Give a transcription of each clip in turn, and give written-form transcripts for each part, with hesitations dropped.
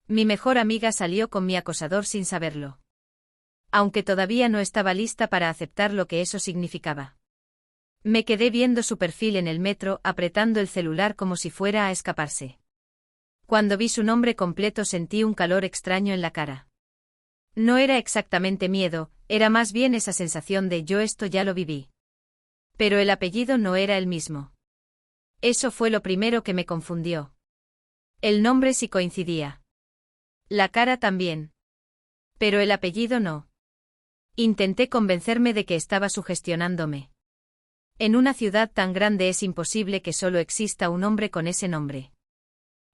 Mi mejor amiga salió con mi acosador sin saberlo. Aunque todavía no estaba lista para aceptar lo que eso significaba. Me quedé viendo su perfil en el metro, apretando el celular como si fuera a escaparse. Cuando vi su nombre completo sentí un calor extraño en la cara. No era exactamente miedo, era más bien esa sensación de yo esto ya lo viví. Pero el apellido no era el mismo. Eso fue lo primero que me confundió. El nombre sí coincidía. La cara también. Pero el apellido no. Intenté convencerme de que estaba sugestionándome. En una ciudad tan grande es imposible que solo exista un hombre con ese nombre.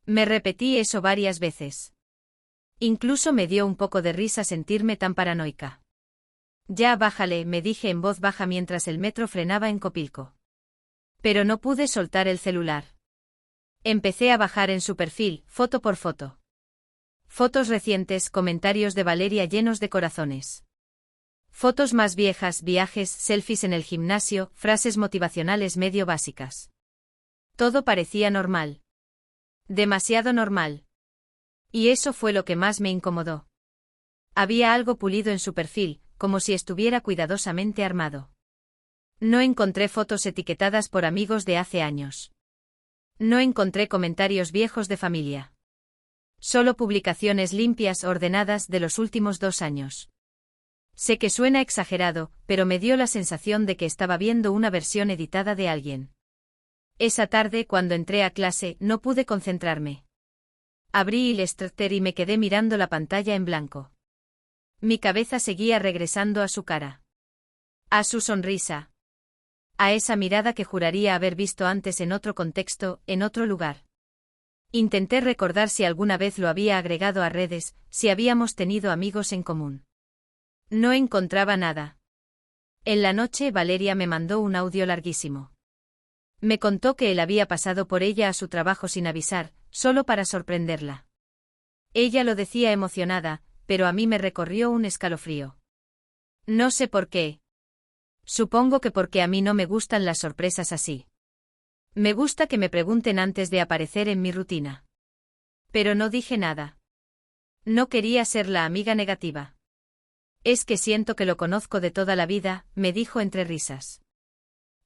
Me repetí eso varias veces. Incluso me dio un poco de risa sentirme tan paranoica. Ya bájale, me dije en voz baja mientras el metro frenaba en Copilco. Pero no pude soltar el celular. Empecé a bajar en su perfil, foto por foto. Fotos recientes, comentarios de Valeria llenos de corazones. Fotos más viejas, viajes, selfies en el gimnasio, frases motivacionales medio básicas. Todo parecía normal. Demasiado normal. Y eso fue lo que más me incomodó. Había algo pulido en su perfil, como si estuviera cuidadosamente armado. No encontré fotos etiquetadas por amigos de hace años. No encontré comentarios viejos de familia. Solo publicaciones limpias, ordenadas de los últimos 2 años. Sé que suena exagerado, pero me dio la sensación de que estaba viendo una versión editada de alguien. Esa tarde, cuando entré a clase, no pude concentrarme. Abrí Illustrator y me quedé mirando la pantalla en blanco. Mi cabeza seguía regresando a su cara. A su sonrisa. A esa mirada que juraría haber visto antes en otro contexto, en otro lugar. Intenté recordar si alguna vez lo había agregado a redes, si habíamos tenido amigos en común. No encontraba nada. En la noche Valeria me mandó un audio larguísimo. Me contó que él había pasado por ella a su trabajo sin avisar, solo para sorprenderla. Ella lo decía emocionada, pero a mí me recorrió un escalofrío. No sé por qué. Supongo que porque a mí no me gustan las sorpresas así. Me gusta que me pregunten antes de aparecer en mi rutina. Pero no dije nada. No quería ser la amiga negativa. Es que siento que lo conozco de toda la vida, me dijo entre risas.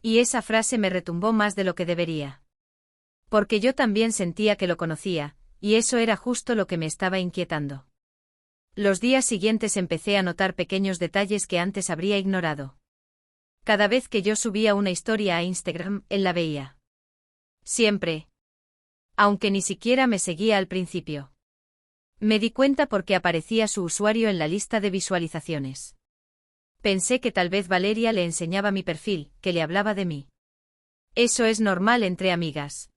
Y esa frase me retumbó más de lo que debería. Porque yo también sentía que lo conocía, y eso era justo lo que me estaba inquietando. Los días siguientes empecé a notar pequeños detalles que antes habría ignorado. Cada vez que yo subía una historia a Instagram, él la veía. Siempre. Aunque ni siquiera me seguía al principio. Me di cuenta porque aparecía su usuario en la lista de visualizaciones. Pensé que tal vez Valeria le enseñaba mi perfil, que le hablaba de mí. Eso es normal entre amigas.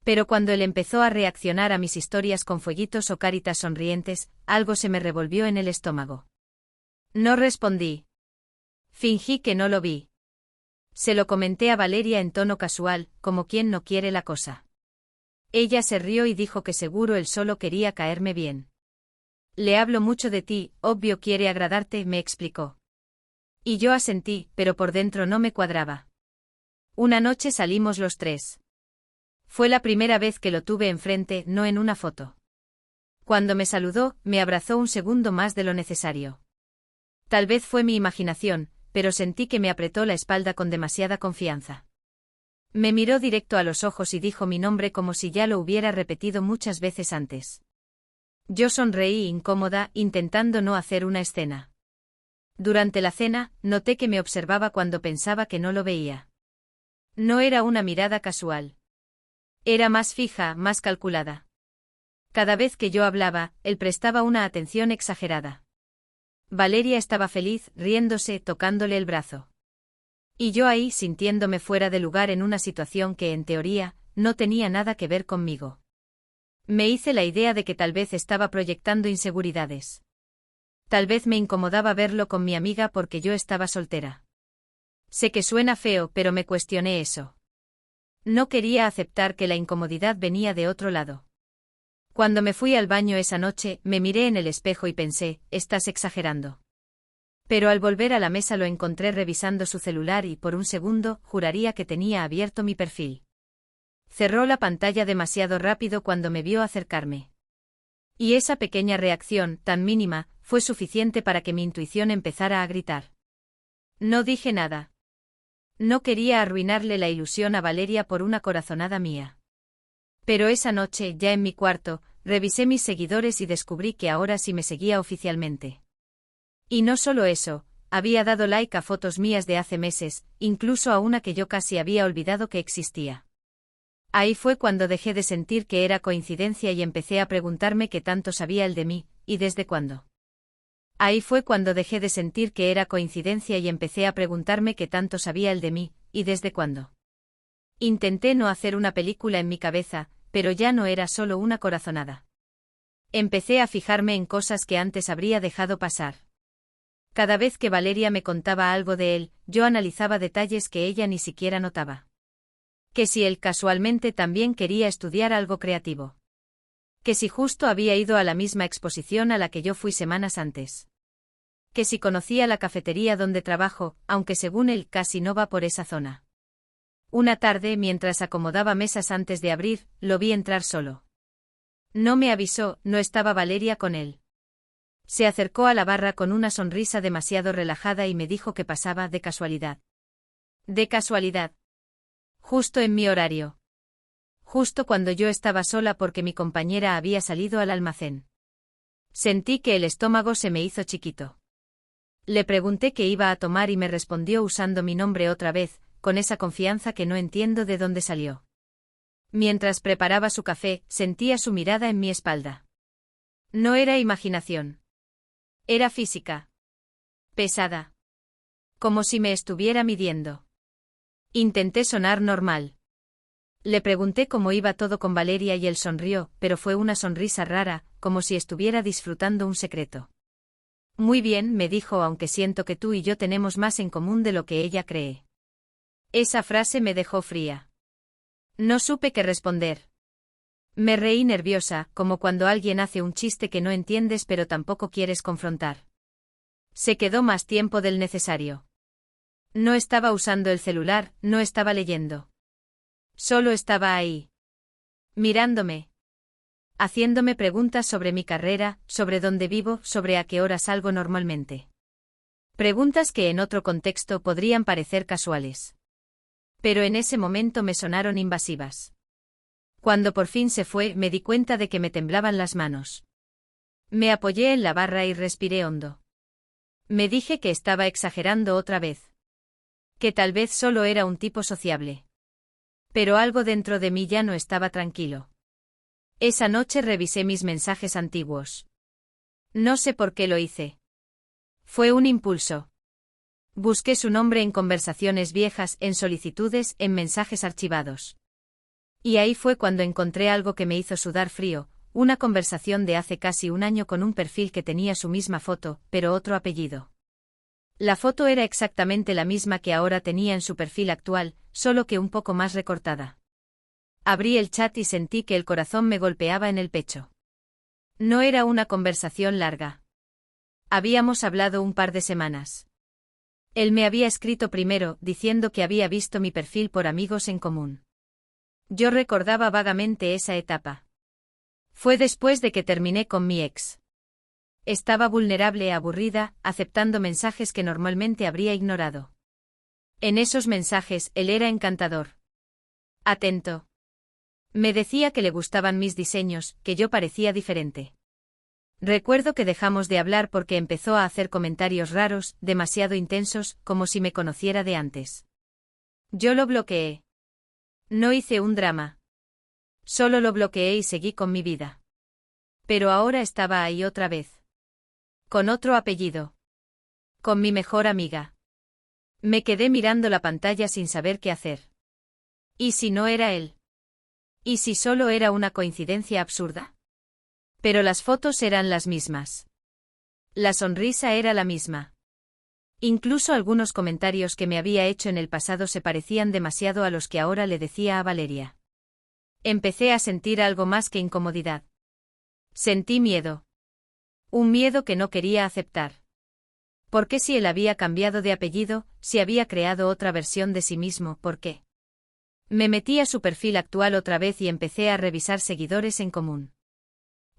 Pero cuando él empezó a reaccionar a mis historias con fueguitos o caritas sonrientes, algo se me revolvió en el estómago. No respondí. Fingí que no lo vi. Se lo comenté a Valeria en tono casual, como quien no quiere la cosa. Ella se rió y dijo que seguro él solo quería caerme bien. Le hablo mucho de ti, obvio quiere agradarte, me explicó. Y yo asentí, pero por dentro no me cuadraba. Una noche salimos los 3. Fue la primera vez que lo tuve enfrente, no en una foto. Cuando me saludó, me abrazó un segundo más de lo necesario. Tal vez fue mi imaginación, pero sentí que me apretó la espalda con demasiada confianza. Me miró directo a los ojos y dijo mi nombre como si ya lo hubiera repetido muchas veces antes. Yo sonreí incómoda, intentando no hacer una escena. Durante la cena, noté que me observaba cuando pensaba que no lo veía. No era una mirada casual. Era más fija, más calculada. Cada vez que yo hablaba, él prestaba una atención exagerada. Valeria estaba feliz, riéndose, tocándole el brazo. Y yo ahí sintiéndome fuera de lugar en una situación que, en teoría, no tenía nada que ver conmigo. Me hice la idea de que tal vez estaba proyectando inseguridades. Tal vez me incomodaba verlo con mi amiga porque yo estaba soltera. Sé que suena feo, pero me cuestioné eso. No quería aceptar que la incomodidad venía de otro lado. Cuando me fui al baño esa noche, me miré en el espejo y pensé, estás exagerando. Pero al volver a la mesa lo encontré revisando su celular y por un segundo, juraría que tenía abierto mi perfil. Cerró la pantalla demasiado rápido cuando me vio acercarme. Y esa pequeña reacción, tan mínima, fue suficiente para que mi intuición empezara a gritar. No dije nada. No quería arruinarle la ilusión a Valeria por una corazonada mía. Pero esa noche, ya en mi cuarto, revisé mis seguidores y descubrí que ahora sí me seguía oficialmente. Y no solo eso, había dado like a fotos mías de hace meses, incluso a una que yo casi había olvidado que existía. Ahí fue cuando dejé de sentir que era coincidencia y empecé a preguntarme qué tanto sabía él de mí, y desde cuándo. Ahí fue cuando dejé de sentir que era coincidencia y empecé a preguntarme qué tanto sabía él de mí, y desde cuándo. Intenté no hacer una película en mi cabeza, pero ya no era solo una corazonada. Empecé a fijarme en cosas que antes habría dejado pasar. Cada vez que Valeria me contaba algo de él, yo analizaba detalles que ella ni siquiera notaba. Que si él casualmente también quería estudiar algo creativo. Que si justo había ido a la misma exposición a la que yo fui semanas antes. Que si conocía la cafetería donde trabajo, aunque según él casi no va por esa zona. Una tarde, mientras acomodaba mesas antes de abrir, lo vi entrar solo. No me avisó, no estaba Valeria con él. Se acercó a la barra con una sonrisa demasiado relajada y me dijo que pasaba de casualidad. De casualidad. Justo en mi horario. Justo cuando yo estaba sola porque mi compañera había salido al almacén. Sentí que el estómago se me hizo chiquito. Le pregunté qué iba a tomar y me respondió usando mi nombre otra vez, con esa confianza que no entiendo de dónde salió. Mientras preparaba su café, sentía su mirada en mi espalda. No era imaginación. Era física. Pesada. Como si me estuviera midiendo. Intenté sonar normal. Le pregunté cómo iba todo con Valeria y él sonrió, pero fue una sonrisa rara, como si estuviera disfrutando un secreto. Muy bien, me dijo, aunque siento que tú y yo tenemos más en común de lo que ella cree. Esa frase me dejó fría. No supe qué responder. Me reí nerviosa, como cuando alguien hace un chiste que no entiendes pero tampoco quieres confrontar. Se quedó más tiempo del necesario. No estaba usando el celular, no estaba leyendo. Solo estaba ahí. Mirándome. Haciéndome preguntas sobre mi carrera, sobre dónde vivo, sobre a qué hora salgo normalmente. Preguntas que en otro contexto podrían parecer casuales. Pero en ese momento me sonaron invasivas. Cuando por fin se fue, me di cuenta de que me temblaban las manos. Me apoyé en la barra y respiré hondo. Me dije que estaba exagerando otra vez. Que tal vez solo era un tipo sociable. Pero algo dentro de mí ya no estaba tranquilo. Esa noche revisé mis mensajes antiguos. No sé por qué lo hice. Fue un impulso. Busqué su nombre en conversaciones viejas, en solicitudes, en mensajes archivados. Y ahí fue cuando encontré algo que me hizo sudar frío, una conversación de hace casi un año con un perfil que tenía su misma foto, pero otro apellido. La foto era exactamente la misma que ahora tenía en su perfil actual, solo que un poco más recortada. Abrí el chat y sentí que el corazón me golpeaba en el pecho. No era una conversación larga. Habíamos hablado un par de semanas. Él me había escrito primero, diciendo que había visto mi perfil por amigos en común. Yo recordaba vagamente esa etapa. Fue después de que terminé con mi ex. Estaba vulnerable e aburrida, aceptando mensajes que normalmente habría ignorado. En esos mensajes, él era encantador. Atento. Me decía que le gustaban mis diseños, que yo parecía diferente. Recuerdo que dejamos de hablar porque empezó a hacer comentarios raros, demasiado intensos, como si me conociera de antes. Yo lo bloqueé. No hice un drama. Solo lo bloqueé y seguí con mi vida. Pero ahora estaba ahí otra vez. Con otro apellido. Con mi mejor amiga. Me quedé mirando la pantalla sin saber qué hacer. ¿Y si no era él? ¿Y si solo era una coincidencia absurda? Pero las fotos eran las mismas. La sonrisa era la misma. Incluso algunos comentarios que me había hecho en el pasado se parecían demasiado a los que ahora le decía a Valeria. Empecé a sentir algo más que incomodidad. Sentí miedo. Un miedo que no quería aceptar. ¿Por qué si él había cambiado de apellido, si había creado otra versión de sí mismo, por qué? Me metí a su perfil actual otra vez y empecé a revisar seguidores en común.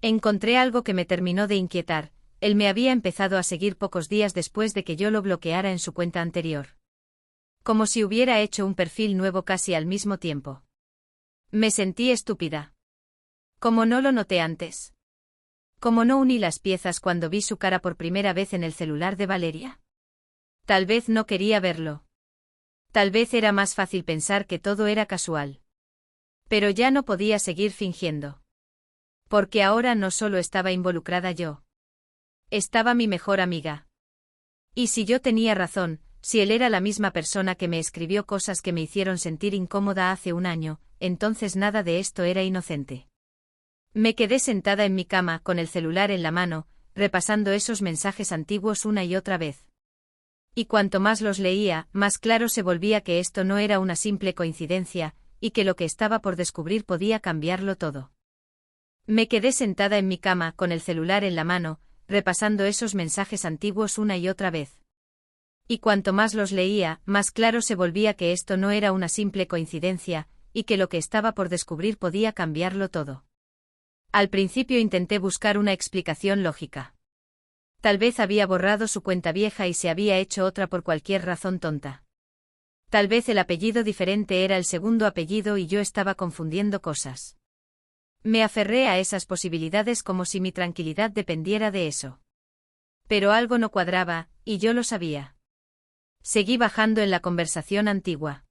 Encontré algo que me terminó de inquietar. Él me había empezado a seguir pocos días después de que yo lo bloqueara en su cuenta anterior. Como si hubiera hecho un perfil nuevo casi al mismo tiempo. Me sentí estúpida. ¿Cómo no lo noté antes? ¿Cómo no uní las piezas cuando vi su cara por primera vez en el celular de Valeria? Tal vez no quería verlo. Tal vez era más fácil pensar que todo era casual. Pero ya no podía seguir fingiendo. Porque ahora no solo estaba involucrada yo. Estaba mi mejor amiga. Y si yo tenía razón, si él era la misma persona que me escribió cosas que me hicieron sentir incómoda hace un año, entonces nada de esto era inocente. Me quedé sentada en mi cama con el celular en la mano, repasando esos mensajes antiguos una y otra vez. Y cuanto más los leía, más claro se volvía que esto no era una simple coincidencia, y que lo que estaba por descubrir podía cambiarlo todo. Me quedé sentada en mi cama con el celular en la mano, repasando esos mensajes antiguos una y otra vez. Y cuanto más los leía, más claro se volvía que esto no era una simple coincidencia, y que lo que estaba por descubrir podía cambiarlo todo. Al principio intenté buscar una explicación lógica. Tal vez había borrado su cuenta vieja y se había hecho otra por cualquier razón tonta. Tal vez el apellido diferente era el segundo apellido y yo estaba confundiendo cosas. Me aferré a esas posibilidades como si mi tranquilidad dependiera de eso. Pero algo no cuadraba, y yo lo sabía. Seguí bajando en la conversación antigua.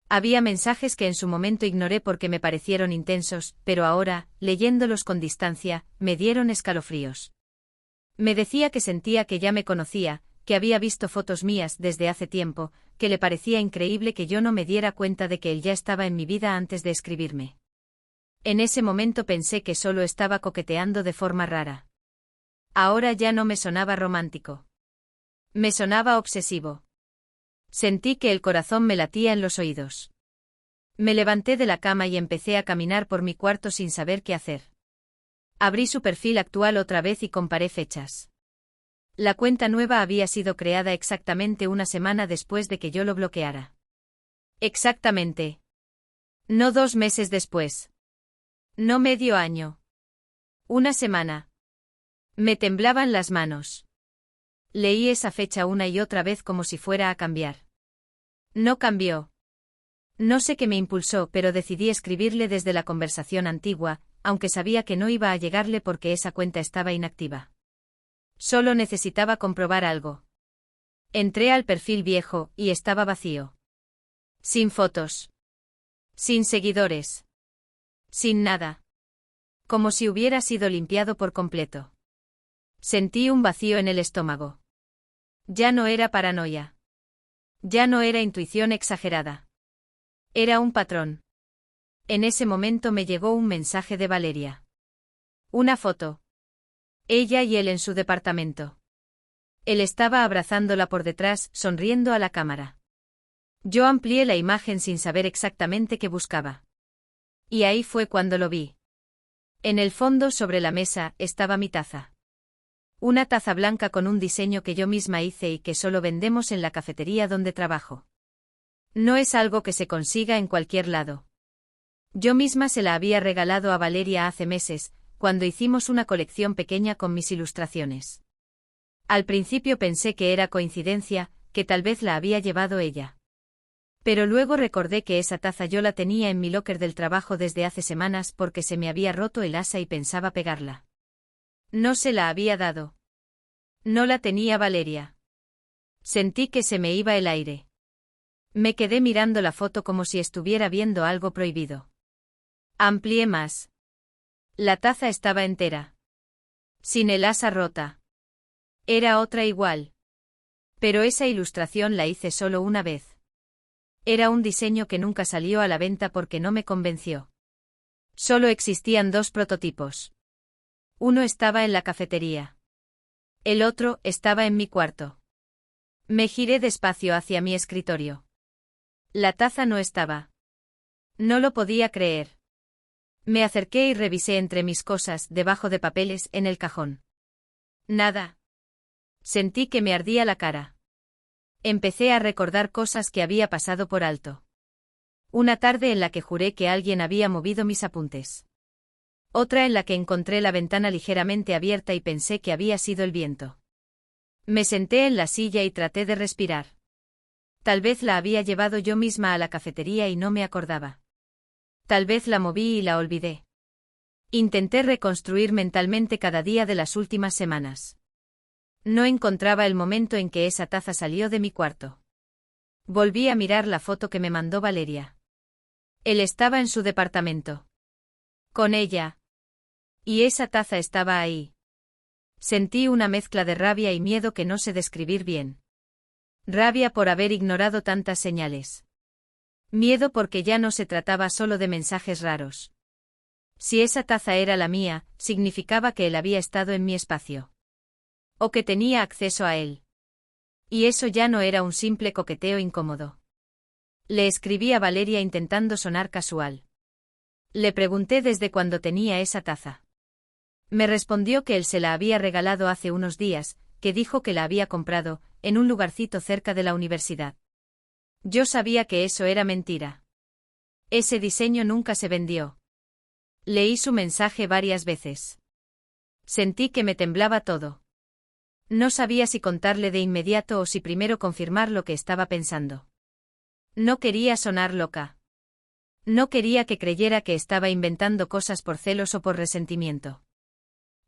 Había mensajes que en su momento ignoré porque me parecieron intensos, pero ahora, leyéndolos con distancia, me dieron escalofríos. Me decía que sentía que ya me conocía, que había visto fotos mías desde hace tiempo, que le parecía increíble que yo no me diera cuenta de que él ya estaba en mi vida antes de escribirme. En ese momento pensé que solo estaba coqueteando de forma rara. Ahora ya no me sonaba romántico. Me sonaba obsesivo. Sentí que el corazón me latía en los oídos. Me levanté de la cama y empecé a caminar por mi cuarto sin saber qué hacer. Abrí su perfil actual otra vez y comparé fechas. La cuenta nueva había sido creada exactamente una semana después de que yo lo bloqueara. Exactamente. No 2 meses después. No medio año. Una semana. Me temblaban las manos. Leí esa fecha una y otra vez como si fuera a cambiar. No cambió. No sé qué me impulsó, pero decidí escribirle desde la conversación antigua, aunque sabía que no iba a llegarle porque esa cuenta estaba inactiva. Solo necesitaba comprobar algo. Entré al perfil viejo, y estaba vacío. Sin fotos. Sin seguidores. Sin nada. Como si hubiera sido limpiado por completo. Sentí un vacío en el estómago. Ya no era paranoia. Ya no era intuición exagerada. Era un patrón. En ese momento me llegó un mensaje de Valeria. Una foto. Ella y él en su departamento. Él estaba abrazándola por detrás, sonriendo a la cámara. Yo amplié la imagen sin saber exactamente qué buscaba. Y ahí fue cuando lo vi. En el fondo, sobre la mesa, estaba mi taza. Una taza blanca con un diseño que yo misma hice y que solo vendemos en la cafetería donde trabajo. No es algo que se consiga en cualquier lado. Yo misma se la había regalado a Valeria hace meses, cuando hicimos una colección pequeña con mis ilustraciones. Al principio pensé que era coincidencia, que tal vez la había llevado ella. Pero luego recordé que esa taza yo la tenía en mi locker del trabajo desde hace semanas porque se me había roto el asa y pensaba pegarla. No se la había dado. No la tenía Valeria. Sentí que se me iba el aire. Me quedé mirando la foto como si estuviera viendo algo prohibido. Amplié más. La taza estaba entera. Sin el asa rota. Era otra igual. Pero esa ilustración la hice solo una vez. Era un diseño que nunca salió a la venta porque no me convenció. Solo existían 2 prototipos. Uno estaba en la cafetería. El otro estaba en mi cuarto. Me giré despacio hacia mi escritorio. La taza no estaba. No lo podía creer. Me acerqué y revisé entre mis cosas, debajo de papeles, en el cajón. Nada. Sentí que me ardía la cara. Empecé a recordar cosas que había pasado por alto. Una tarde en la que juré que alguien había movido mis apuntes. Otra en la que encontré la ventana ligeramente abierta y pensé que había sido el viento. Me senté en la silla y traté de respirar. Tal vez la había llevado yo misma a la cafetería y no me acordaba. Tal vez la moví y la olvidé. Intenté reconstruir mentalmente cada día de las últimas semanas. No encontraba el momento en que esa taza salió de mi cuarto. Volví a mirar la foto que me mandó Valeria. Él estaba en su departamento. Con ella. Y esa taza estaba ahí. Sentí una mezcla de rabia y miedo que no sé describir bien. Rabia por haber ignorado tantas señales. Miedo porque ya no se trataba solo de mensajes raros. Si esa taza era la mía, significaba que él había estado en mi espacio. O que tenía acceso a él. Y eso ya no era un simple coqueteo incómodo. Le escribí a Valeria intentando sonar casual. Le pregunté desde cuándo tenía esa taza. Me respondió que él se la había regalado hace unos días, que dijo que la había comprado, en un lugarcito cerca de la universidad. Yo sabía que eso era mentira. Ese diseño nunca se vendió. Leí su mensaje varias veces. Sentí que me temblaba todo. No sabía si contarle de inmediato o si primero confirmar lo que estaba pensando. No quería sonar loca. No quería que creyera que estaba inventando cosas por celos o por resentimiento.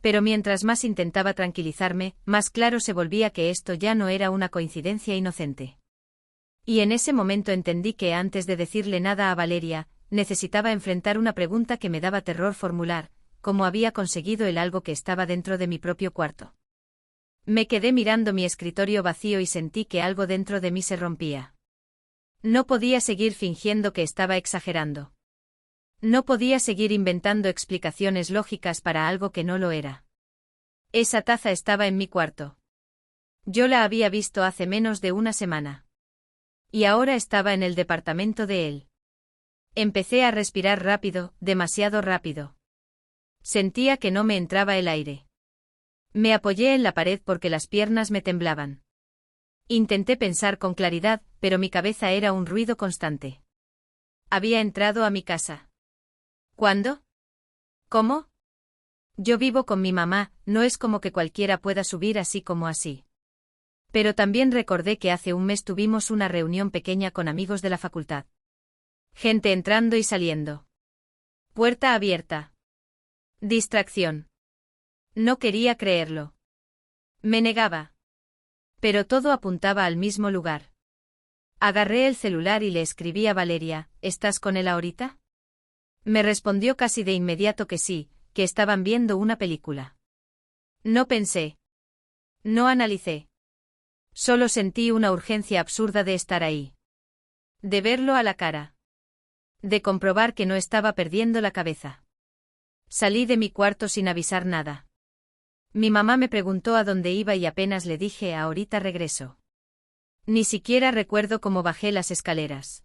Pero mientras más intentaba tranquilizarme, más claro se volvía que esto ya no era una coincidencia inocente. Y en ese momento entendí que antes de decirle nada a Valeria, necesitaba enfrentar una pregunta que me daba terror formular: ¿cómo había conseguido el algo que estaba dentro de mi propio cuarto? Me quedé mirando mi escritorio vacío y sentí que algo dentro de mí se rompía. No podía seguir fingiendo que estaba exagerando. No podía seguir inventando explicaciones lógicas para algo que no lo era. Esa taza estaba en mi cuarto. Yo la había visto hace menos de una semana. Y ahora estaba en el departamento de él. Empecé a respirar rápido, demasiado rápido. Sentía que no me entraba el aire. Me apoyé en la pared porque las piernas me temblaban. Intenté pensar con claridad, pero mi cabeza era un ruido constante. Había entrado a mi casa. ¿Cuándo? ¿Cómo? Yo vivo con mi mamá, no es como que cualquiera pueda subir así como así. Pero también recordé que hace un mes tuvimos una reunión pequeña con amigos de la facultad. Gente entrando y saliendo. Puerta abierta. Distracción. No quería creerlo. Me negaba. Pero todo apuntaba al mismo lugar. Agarré el celular y le escribí a Valeria: ¿estás con él ahorita? Me respondió casi de inmediato que sí, que estaban viendo una película. No pensé. No analicé. Solo sentí una urgencia absurda de estar ahí. De verlo a la cara. De comprobar que no estaba perdiendo la cabeza. Salí de mi cuarto sin avisar nada. Mi mamá me preguntó a dónde iba y apenas le dije: ahorita regreso. Ni siquiera recuerdo cómo bajé las escaleras.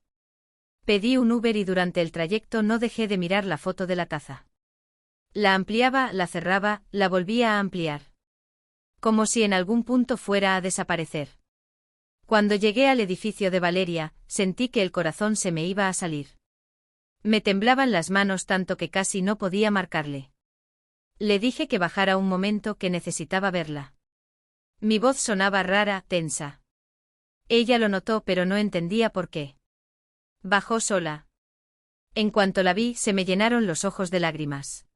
Pedí un Uber y durante el trayecto no dejé de mirar la foto de la taza. La ampliaba, la cerraba, la volvía a ampliar. Como si en algún punto fuera a desaparecer. Cuando llegué al edificio de Valeria, sentí que el corazón se me iba a salir. Me temblaban las manos tanto que casi no podía marcarle. Le dije que bajara un momento, que necesitaba verla. Mi voz sonaba rara, tensa. Ella lo notó pero no entendía por qué. Bajó sola. En cuanto la vi, se me llenaron los ojos de lágrimas.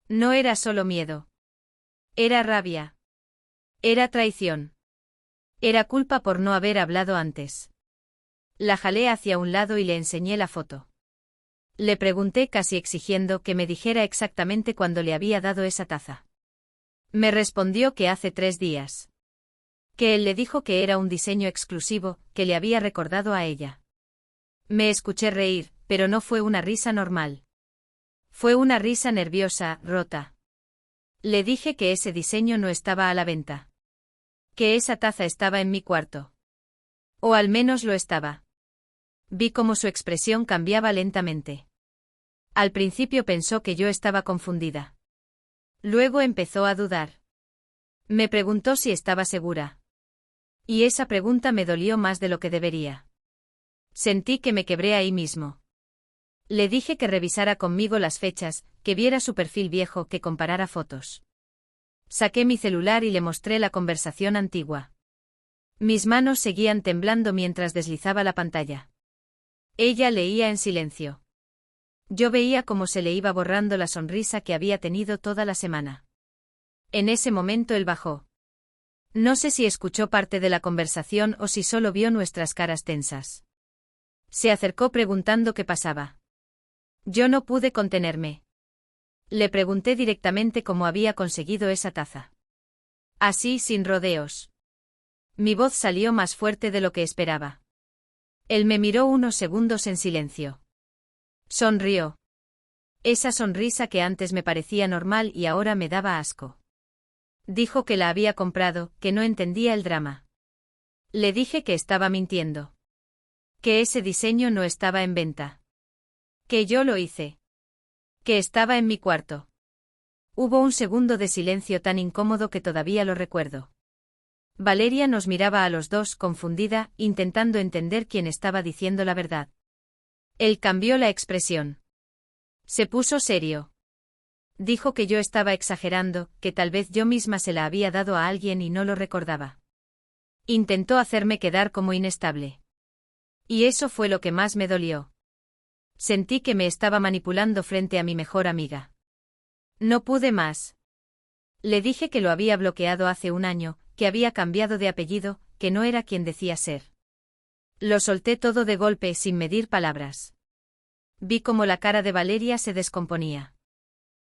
No era solo miedo. Era rabia. Era traición. Era culpa por no haber hablado antes. La jalé hacia un lado y le enseñé la foto. Le pregunté casi exigiendo que me dijera exactamente cuándo le había dado esa taza. Me respondió que hace 3 días. Que él le dijo que era un diseño exclusivo, que le había recordado a ella. Me escuché reír, pero no fue una risa normal. Fue una risa nerviosa, rota. Le dije que ese diseño no estaba a la venta. Que esa taza estaba en mi cuarto. O al menos lo estaba. Vi cómo su expresión cambiaba lentamente. Al principio pensó que yo estaba confundida. Luego empezó a dudar. Me preguntó si estaba segura. Y esa pregunta me dolió más de lo que debería. Sentí que me quebré ahí mismo. Le dije que revisara conmigo las fechas, que viera su perfil viejo, que comparara fotos. Saqué mi celular y le mostré la conversación antigua. Mis manos seguían temblando mientras deslizaba la pantalla. Ella leía en silencio. Yo veía cómo se le iba borrando la sonrisa que había tenido toda la semana. En ese momento él bajó. No sé si escuchó parte de la conversación o si solo vio nuestras caras tensas. Se acercó preguntando qué pasaba. Yo no pude contenerme. Le pregunté directamente cómo había conseguido esa taza. Así, sin rodeos. Mi voz salió más fuerte de lo que esperaba. Él me miró unos segundos en silencio. Sonrió. Esa sonrisa que antes me parecía normal y ahora me daba asco. Dijo que la había comprado, que no entendía el drama. Le dije que estaba mintiendo. Que ese diseño no estaba en venta. Que yo lo hice. Que estaba en mi cuarto. Hubo un segundo de silencio tan incómodo que todavía lo recuerdo. Valeria nos miraba a los dos confundida, intentando entender quién estaba diciendo la verdad. Él cambió la expresión. Se puso serio. Dijo que yo estaba exagerando, que tal vez yo misma se la había dado a alguien y no lo recordaba. Intentó hacerme quedar como inestable. Y eso fue lo que más me dolió. Sentí que me estaba manipulando frente a mi mejor amiga. No pude más. Le dije que lo había bloqueado hace un año, que había cambiado de apellido, que no era quien decía ser. Lo solté todo de golpe sin medir palabras. Vi cómo la cara de Valeria se descomponía.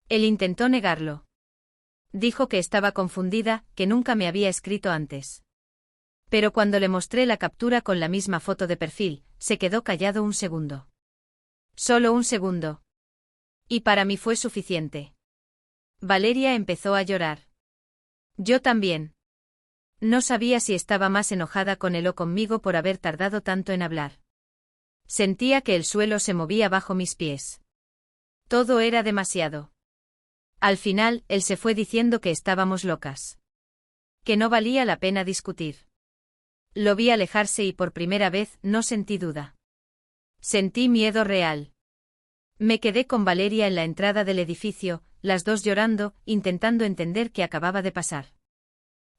Él intentó negarlo. Dijo que estaba confundida, que nunca me había escrito antes. Pero cuando le mostré la captura con la misma foto de perfil, se quedó callado un segundo. Solo un segundo. Y para mí fue suficiente. Valeria empezó a llorar. Yo también. No sabía si estaba más enojada con él o conmigo por haber tardado tanto en hablar. Sentía que el suelo se movía bajo mis pies. Todo era demasiado. Al final, él se fue diciendo que estábamos locas. Que no valía la pena discutir. Lo vi alejarse y por primera vez no sentí duda. Sentí miedo real. Me quedé con Valeria en la entrada del edificio, las dos llorando, intentando entender qué acababa de pasar.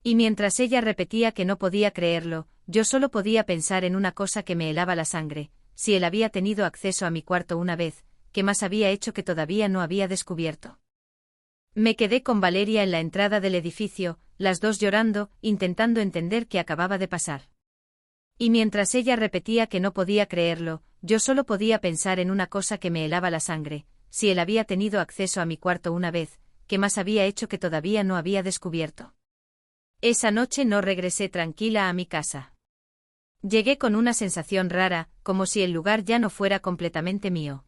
Y mientras ella repetía que no podía creerlo, yo solo podía pensar en una cosa que me helaba la sangre: si él había tenido acceso a mi cuarto una vez, ¿qué más había hecho que todavía no había descubierto? Me quedé con Valeria en la entrada del edificio, las dos llorando, intentando entender qué acababa de pasar. Y mientras ella repetía que no podía creerlo, yo solo podía pensar en una cosa que me helaba la sangre: si él había tenido acceso a mi cuarto una vez, ¿qué más había hecho que todavía no había descubierto? Esa noche no regresé tranquila a mi casa. Llegué con una sensación rara, como si el lugar ya no fuera completamente mío.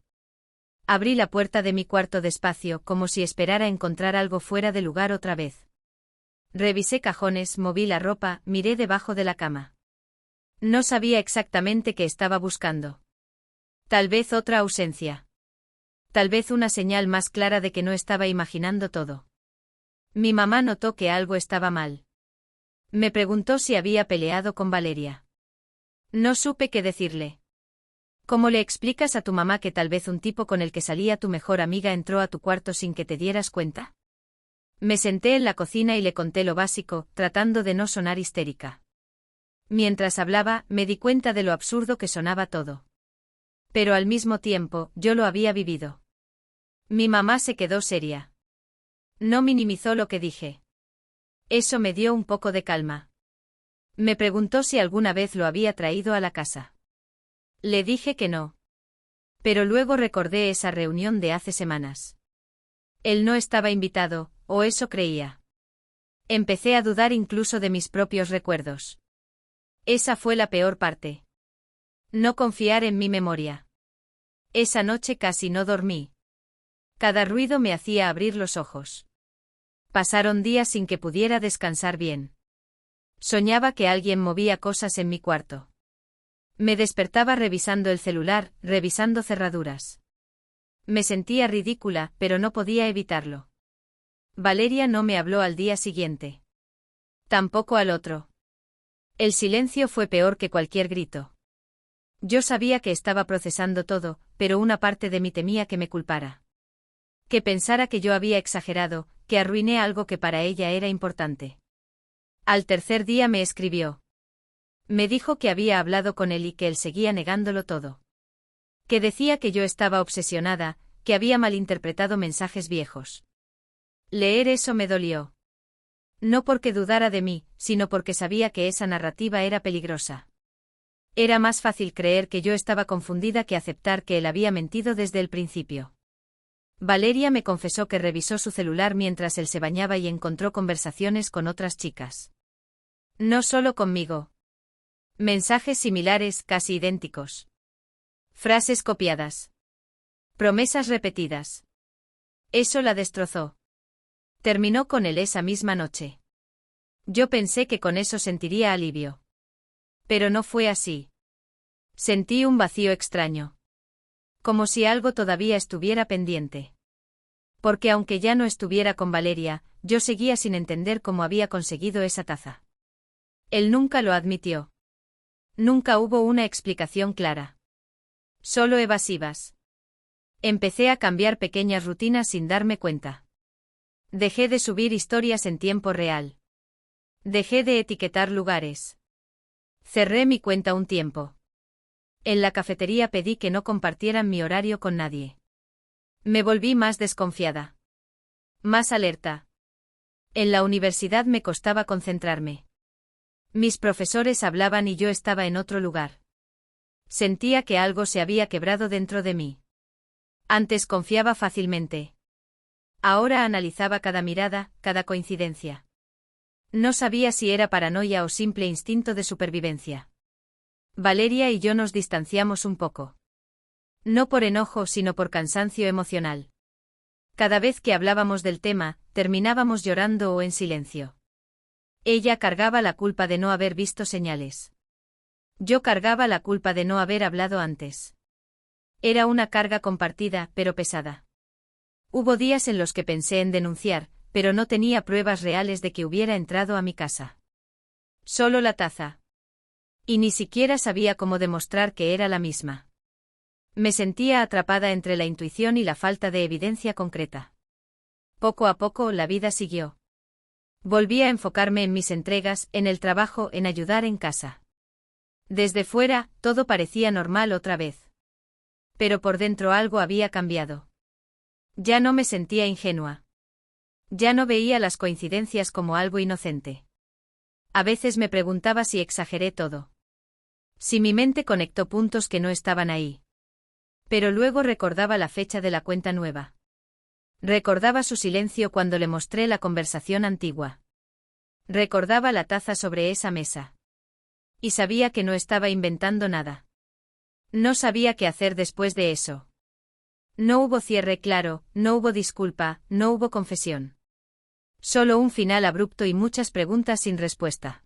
Abrí la puerta de mi cuarto despacio, como si esperara encontrar algo fuera de lugar otra vez. Revisé cajones, moví la ropa, miré debajo de la cama. No sabía exactamente qué estaba buscando. Tal vez otra ausencia. Tal vez una señal más clara de que no estaba imaginando todo. Mi mamá notó que algo estaba mal. Me preguntó si había peleado con Valeria. No supe qué decirle. ¿Cómo le explicas a tu mamá que tal vez un tipo con el que salía tu mejor amiga entró a tu cuarto sin que te dieras cuenta? Me senté en la cocina y le conté lo básico, tratando de no sonar histérica. Mientras hablaba, me di cuenta de lo absurdo que sonaba todo. Pero al mismo tiempo, yo lo había vivido. Mi mamá se quedó seria. No minimizó lo que dije. Eso me dio un poco de calma. Me preguntó si alguna vez lo había traído a la casa. Le dije que no. Pero luego recordé esa reunión de hace semanas. Él no estaba invitado, o eso creía. Empecé a dudar incluso de mis propios recuerdos. Esa fue la peor parte. No confiar en mi memoria. Esa noche casi no dormí. Cada ruido me hacía abrir los ojos. Pasaron días sin que pudiera descansar bien. Soñaba que alguien movía cosas en mi cuarto. Me despertaba revisando el celular, revisando cerraduras. Me sentía ridícula, pero no podía evitarlo. Valeria no me habló al día siguiente. Tampoco al otro. El silencio fue peor que cualquier grito. Yo sabía que estaba procesando todo, pero una parte de mí temía que me culpara. Que pensara que yo había exagerado, que arruiné algo que para ella era importante. Al tercer día me escribió. Me dijo que había hablado con él y que él seguía negándolo todo. Que decía que yo estaba obsesionada, que había malinterpretado mensajes viejos. Leer eso me dolió. No porque dudara de mí, sino porque sabía que esa narrativa era peligrosa. Era más fácil creer que yo estaba confundida que aceptar que él había mentido desde el principio. Valeria me confesó que revisó su celular mientras él se bañaba y encontró conversaciones con otras chicas. No solo conmigo. Mensajes similares, casi idénticos. Frases copiadas. Promesas repetidas. Eso la destrozó. Terminó con él esa misma noche. Yo pensé que con eso sentiría alivio. Pero no fue así. Sentí un vacío extraño. Como si algo todavía estuviera pendiente. Porque aunque ya no estuviera con Valeria, yo seguía sin entender cómo había conseguido esa taza. Él nunca lo admitió. Nunca hubo una explicación clara. Solo evasivas. Empecé a cambiar pequeñas rutinas sin darme cuenta. Dejé de subir historias en tiempo real. Dejé de etiquetar lugares. Cerré mi cuenta un tiempo. En la cafetería pedí que no compartieran mi horario con nadie. Me volví más desconfiada. Más alerta. En la universidad me costaba concentrarme. Mis profesores hablaban y yo estaba en otro lugar. Sentía que algo se había quebrado dentro de mí. Antes confiaba fácilmente. Ahora analizaba cada mirada, cada coincidencia. No sabía si era paranoia o simple instinto de supervivencia. Valeria y yo nos distanciamos un poco. No por enojo, sino por cansancio emocional. Cada vez que hablábamos del tema, terminábamos llorando o en silencio. Ella cargaba la culpa de no haber visto señales. Yo cargaba la culpa de no haber hablado antes. Era una carga compartida, pero pesada. Hubo días en los que pensé en denunciar, pero no tenía pruebas reales de que hubiera entrado a mi casa. Solo la taza. Y ni siquiera sabía cómo demostrar que era la misma. Me sentía atrapada entre la intuición y la falta de evidencia concreta. Poco a poco la vida siguió. Volví a enfocarme en mis entregas, en el trabajo, en ayudar en casa. Desde fuera, todo parecía normal otra vez. Pero por dentro algo había cambiado. Ya no me sentía ingenua. Ya no veía las coincidencias como algo inocente. A veces me preguntaba si exageré todo. Si mi mente conectó puntos que no estaban ahí. Pero luego recordaba la fecha de la cuenta nueva. Recordaba su silencio cuando le mostré la conversación antigua. Recordaba la taza sobre esa mesa. Y sabía que no estaba inventando nada. No sabía qué hacer después de eso. No hubo cierre claro, no hubo disculpa, no hubo confesión. Solo un final abrupto y muchas preguntas sin respuesta.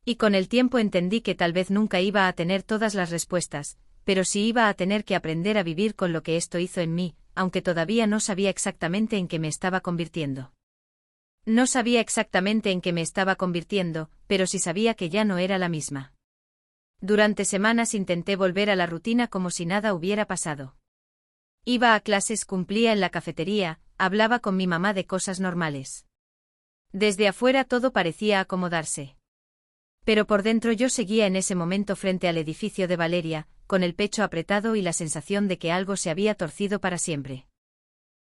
Y con el tiempo entendí que tal vez nunca iba a tener todas las respuestas, pero sí iba a tener que aprender a vivir con lo que esto hizo en mí, aunque todavía no sabía exactamente en qué me estaba convirtiendo. No sabía exactamente en qué me estaba convirtiendo, pero sí sabía que ya no era la misma. Durante semanas intenté volver a la rutina como si nada hubiera pasado. Iba a clases, cumplía en la cafetería, hablaba con mi mamá de cosas normales. Desde afuera todo parecía acomodarse. Pero por dentro yo seguía en ese momento frente al edificio de Valeria, con el pecho apretado y la sensación de que algo se había torcido para siempre.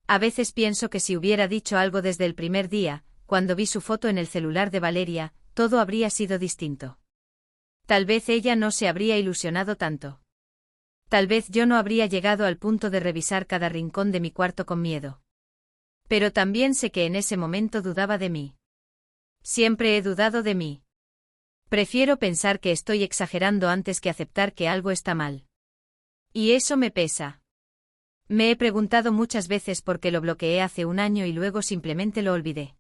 A veces pienso que si hubiera dicho algo desde el primer día, cuando vi su foto en el celular de Valeria, todo habría sido distinto. Tal vez ella no se habría ilusionado tanto. Tal vez yo no habría llegado al punto de revisar cada rincón de mi cuarto con miedo. Pero también sé que en ese momento dudaba de mí. Siempre he dudado de mí. Prefiero pensar que estoy exagerando antes que aceptar que algo está mal. Y eso me pesa. Me he preguntado muchas veces por qué lo bloqueé hace un año y luego simplemente lo olvidé.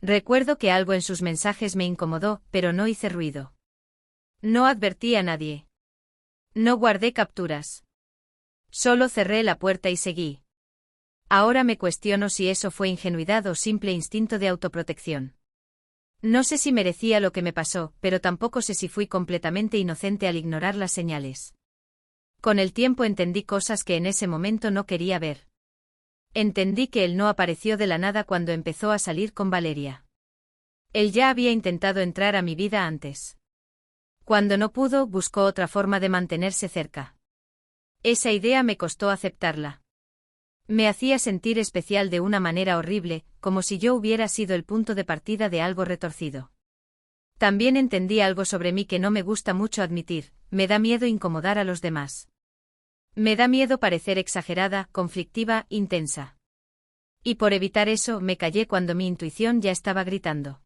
Recuerdo que algo en sus mensajes me incomodó, pero no hice ruido. No advertí a nadie. No guardé capturas. Solo cerré la puerta y seguí. Ahora me cuestiono si eso fue ingenuidad o simple instinto de autoprotección. No sé si merecía lo que me pasó, pero tampoco sé si fui completamente inocente al ignorar las señales. Con el tiempo entendí cosas que en ese momento no quería ver. Entendí que él no apareció de la nada cuando empezó a salir con Valeria. Él ya había intentado entrar a mi vida antes. Cuando no pudo, buscó otra forma de mantenerse cerca. Esa idea me costó aceptarla. Me hacía sentir especial de una manera horrible, como si yo hubiera sido el punto de partida de algo retorcido. También entendí algo sobre mí que no me gusta mucho admitir: me da miedo incomodar a los demás. Me da miedo parecer exagerada, conflictiva, intensa. Y por evitar eso, me callé cuando mi intuición ya estaba gritando.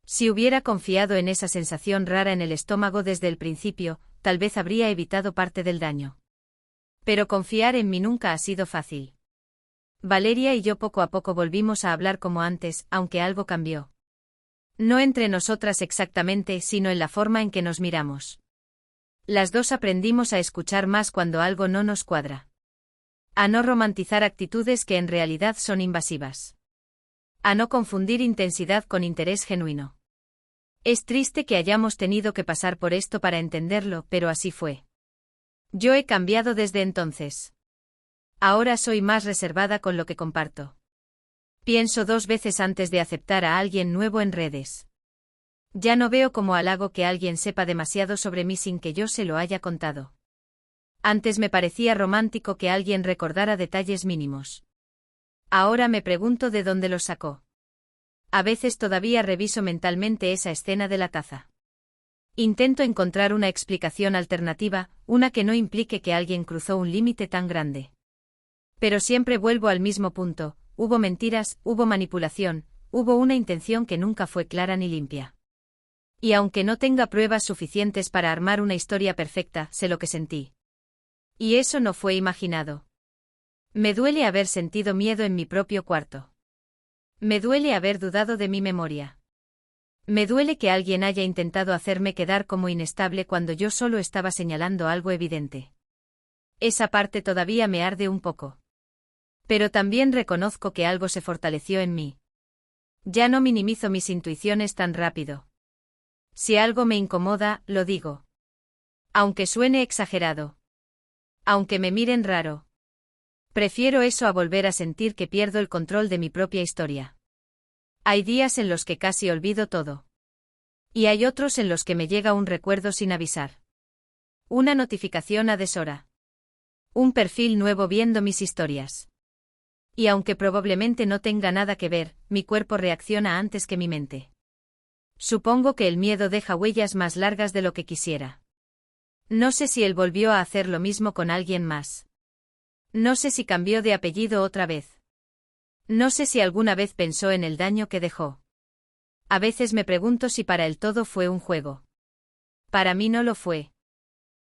Si hubiera confiado en esa sensación rara en el estómago desde el principio, tal vez habría evitado parte del daño. Pero confiar en mí nunca ha sido fácil. Valeria y yo poco a poco volvimos a hablar como antes, aunque algo cambió. No entre nosotras exactamente, sino en la forma en que nos miramos. Las dos aprendimos a escuchar más cuando algo no nos cuadra. A no romantizar actitudes que en realidad son invasivas. A no confundir intensidad con interés genuino. Es triste que hayamos tenido que pasar por esto para entenderlo, pero así fue. Yo he cambiado desde entonces. Ahora soy más reservada con lo que comparto. Pienso 2 veces antes de aceptar a alguien nuevo en redes. Ya no veo como halago que alguien sepa demasiado sobre mí sin que yo se lo haya contado. Antes me parecía romántico que alguien recordara detalles mínimos. Ahora me pregunto de dónde los sacó. A veces todavía reviso mentalmente esa escena de la taza. Intento encontrar una explicación alternativa, una que no implique que alguien cruzó un límite tan grande. Pero siempre vuelvo al mismo punto: hubo mentiras, hubo manipulación, hubo una intención que nunca fue clara ni limpia. Y aunque no tenga pruebas suficientes para armar una historia perfecta, sé lo que sentí. Y eso no fue imaginado. Me duele haber sentido miedo en mi propio cuarto. Me duele haber dudado de mi memoria. Me duele que alguien haya intentado hacerme quedar como inestable cuando yo solo estaba señalando algo evidente. Esa parte todavía me arde un poco. Pero también reconozco que algo se fortaleció en mí. Ya no minimizo mis intuiciones tan rápido. Si algo me incomoda, lo digo. Aunque suene exagerado. Aunque me miren raro. Prefiero eso a volver a sentir que pierdo el control de mi propia historia. Hay días en los que casi olvido todo. Y hay otros en los que me llega un recuerdo sin avisar. Una notificación a deshora. Un perfil nuevo viendo mis historias. Y aunque probablemente no tenga nada que ver, mi cuerpo reacciona antes que mi mente. Supongo que el miedo deja huellas más largas de lo que quisiera. No sé si él volvió a hacer lo mismo con alguien más. No sé si cambió de apellido otra vez. No sé si alguna vez pensó en el daño que dejó. A veces me pregunto si para él todo fue un juego. Para mí no lo fue.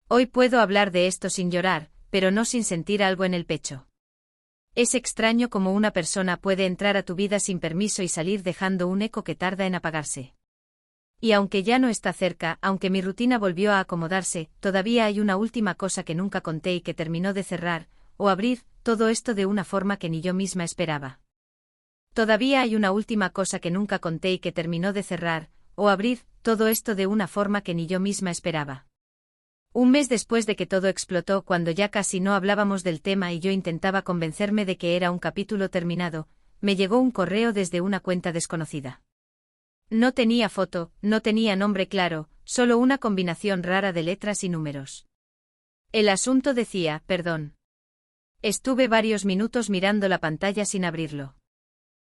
Hoy puedo hablar de esto sin llorar, pero no sin sentir algo en el pecho. Es extraño cómo una persona puede entrar a tu vida sin permiso y salir dejando un eco que tarda en apagarse. Y aunque ya no está cerca, aunque mi rutina volvió a acomodarse, todavía hay una última cosa que nunca conté y que terminó de cerrar, o abrir, todo esto de una forma que ni yo misma esperaba. Todavía hay una última cosa que nunca conté y que terminó de cerrar, o abrir, todo esto de una forma que ni yo misma esperaba. Un mes después de que todo explotó, cuando ya casi no hablábamos del tema y yo intentaba convencerme de que era un capítulo terminado, me llegó un correo desde una cuenta desconocida. No tenía foto, no tenía nombre claro, solo una combinación rara de letras y números. El asunto decía: perdón. Estuve varios minutos mirando la pantalla sin abrirlo.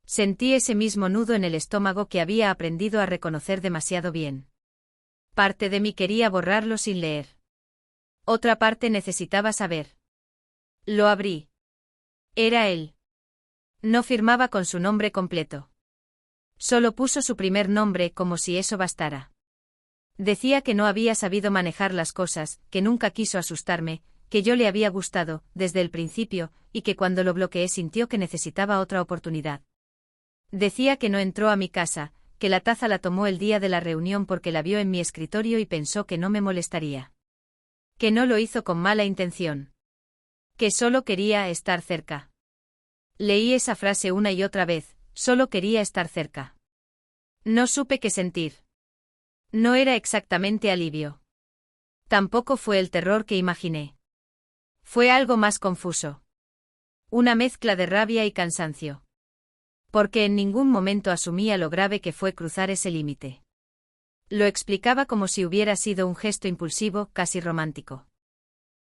Sentí ese mismo nudo en el estómago que había aprendido a reconocer demasiado bien. Parte de mí quería borrarlo sin leer. Otra parte necesitaba saber. Lo abrí. Era él. No firmaba con su nombre completo. Solo puso su primer nombre, como si eso bastara. Decía que no había sabido manejar las cosas, que nunca quiso asustarme, que yo le había gustado, desde el principio, y que cuando lo bloqueé sintió que necesitaba otra oportunidad. Decía que no entró a mi casa, que la taza la tomó el día de la reunión porque la vio en mi escritorio y pensó que no me molestaría. Que no lo hizo con mala intención. Que solo quería estar cerca. Leí esa frase una y otra vez: solo quería estar cerca. No supe qué sentir. No era exactamente alivio. Tampoco fue el terror que imaginé. Fue algo más confuso. Una mezcla de rabia y cansancio. Porque en ningún momento asumía lo grave que fue cruzar ese límite. Lo explicaba como si hubiera sido un gesto impulsivo, casi romántico.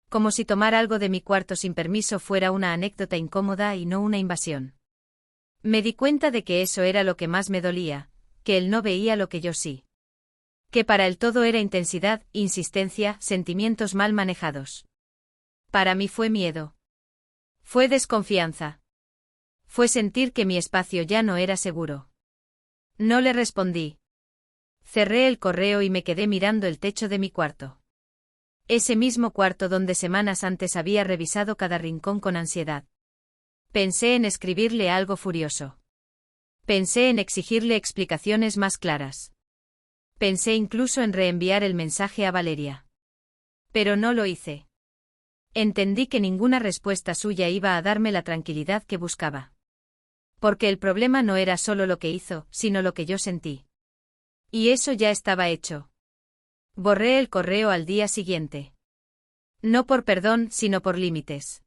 Como si tomar algo de mi cuarto sin permiso fuera una anécdota incómoda y no una invasión. Me di cuenta de que eso era lo que más me dolía, que él no veía lo que yo sí. Que para él todo era intensidad, insistencia, sentimientos mal manejados. Para mí fue miedo. Fue desconfianza. Fue sentir que mi espacio ya no era seguro. No le respondí. Cerré el correo y me quedé mirando el techo de mi cuarto. Ese mismo cuarto donde semanas antes había revisado cada rincón con ansiedad. Pensé en escribirle algo furioso. Pensé en exigirle explicaciones más claras. Pensé incluso en reenviar el mensaje a Valeria. Pero no lo hice. Entendí que ninguna respuesta suya iba a darme la tranquilidad que buscaba. Porque el problema no era solo lo que hizo, sino lo que yo sentí. Y eso ya estaba hecho. Borré el correo al día siguiente. No por perdón, sino por límites.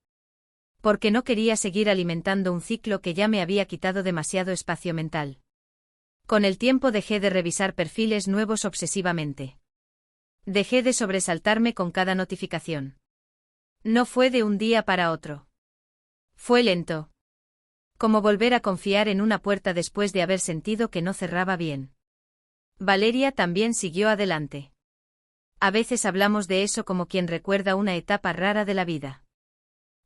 Porque no quería seguir alimentando un ciclo que ya me había quitado demasiado espacio mental. Con el tiempo dejé de revisar perfiles nuevos obsesivamente. Dejé de sobresaltarme con cada notificación. No fue de un día para otro. Fue lento. Como volver a confiar en una puerta después de haber sentido que no cerraba bien. Valeria también siguió adelante. A veces hablamos de eso como quien recuerda una etapa rara de la vida.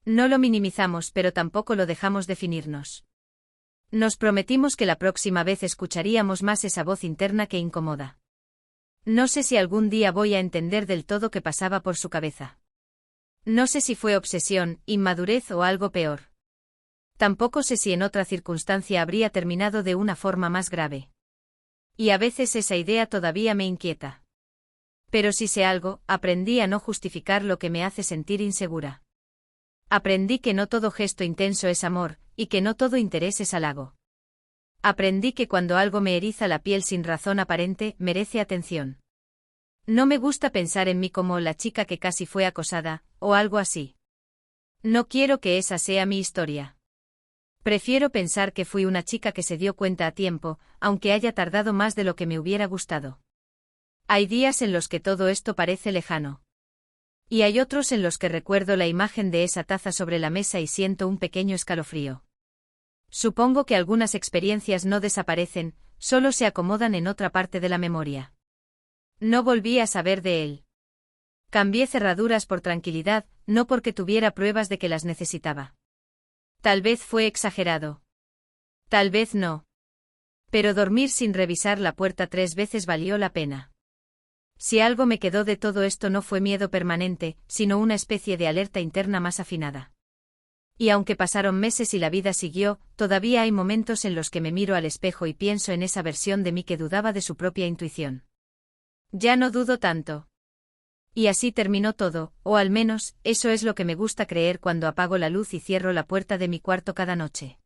No lo minimizamos, pero tampoco lo dejamos definirnos. Nos prometimos que la próxima vez escucharíamos más esa voz interna que incomoda. No sé si algún día voy a entender del todo qué pasaba por su cabeza. No sé si fue obsesión, inmadurez o algo peor. Tampoco sé si en otra circunstancia habría terminado de una forma más grave. Y a veces esa idea todavía me inquieta. Pero si sé algo, aprendí a no justificar lo que me hace sentir insegura. Aprendí que no todo gesto intenso es amor, y que no todo interés es halago. Aprendí que cuando algo me eriza la piel sin razón aparente, merece atención. No me gusta pensar en mí como la chica que casi fue acosada, o algo así. No quiero que esa sea mi historia. Prefiero pensar que fui una chica que se dio cuenta a tiempo, aunque haya tardado más de lo que me hubiera gustado. Hay días en los que todo esto parece lejano. Y hay otros en los que recuerdo la imagen de esa taza sobre la mesa y siento un pequeño escalofrío. Supongo que algunas experiencias no desaparecen, solo se acomodan en otra parte de la memoria. No volví a saber de él. Cambié cerraduras por tranquilidad, no porque tuviera pruebas de que las necesitaba. Tal vez fue exagerado. Tal vez no. Pero dormir sin revisar la puerta 3 veces valió la pena. Si algo me quedó de todo esto no fue miedo permanente, sino una especie de alerta interna más afinada. Y aunque pasaron meses y la vida siguió, todavía hay momentos en los que me miro al espejo y pienso en esa versión de mí que dudaba de su propia intuición. Ya no dudo tanto. Y así terminó todo, o al menos, eso es lo que me gusta creer cuando apago la luz y cierro la puerta de mi cuarto cada noche.